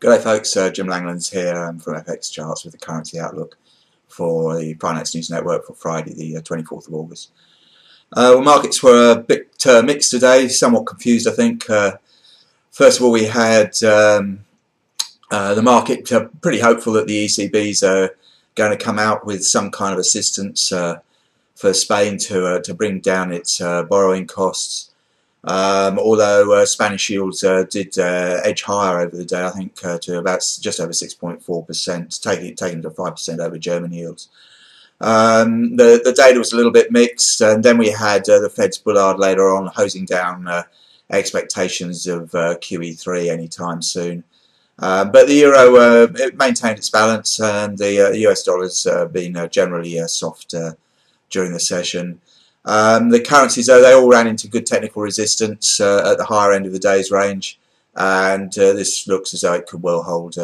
Good day folks, Jim Langlands here from FX Charts with the currency outlook for the Finance News Network for Friday the 24th of August. Markets were a bit mixed today, somewhat confused I think. First of all, we had the market pretty hopeful that the ECB's going to come out with some kind of assistance for Spain to bring down its borrowing costs. Although Spanish yields did edge higher over the day, I think to about just over 6.4%, taking to 5% over German yields. The data was a little bit mixed, and then we had the Fed's Bullard later on hosing down expectations of QE3 anytime soon. But the euro it maintained its balance, and the US dollar's been generally soft during the session. The currencies, though, they all ran into good technical resistance at the higher end of the day's range, and this looks as though it could well hold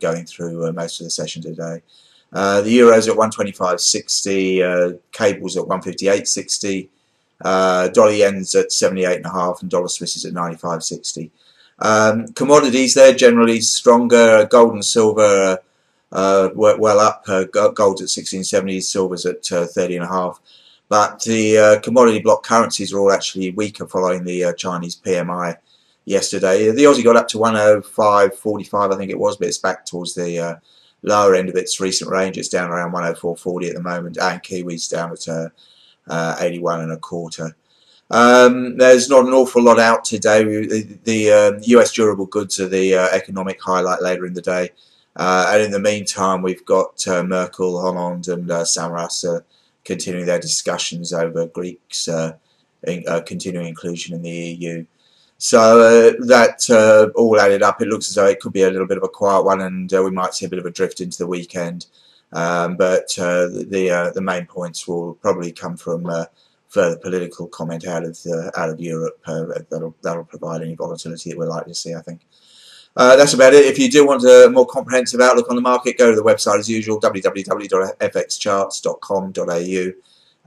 going through most of the session today. The euro's at 125.60, cables at 158.60, dollar yen's at 78.5, and dollar Swiss is at 95.60. Commodities, they're generally stronger. Gold and silver well up. Gold's at 16.70, silver's at 30.5. But the commodity block currencies are all actually weaker following the Chinese PMI yesterday. The Aussie got up to 105.45, I think it was, but it's back towards the lower end of its recent range. It's down around 104.40 at the moment, and Kiwi's down at 81.25. There's not an awful lot out today. The US durable goods are the economic highlight later in the day, and in the meantime, we've got Merkel, Hollande, and Samaras continuing their discussions over Greeks continuing inclusion in the EU. So that all added up, it looks as though it could be a little bit of a quiet one, and we might see a bit of a drift into the weekend. But the main points will probably come from further political comment out of Europe that'll provide any volatility that we're likely to see, I think. That's about it. If you do want a more comprehensive outlook on the market, go to the website as usual, www.fxcharts.com.au.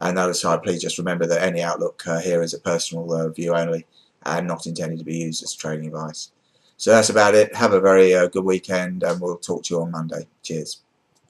And that aside, please just remember that any outlook here is a personal view only and not intended to be used as trading advice. So that's about it. Have a very good weekend, and we'll talk to you on Monday. Cheers.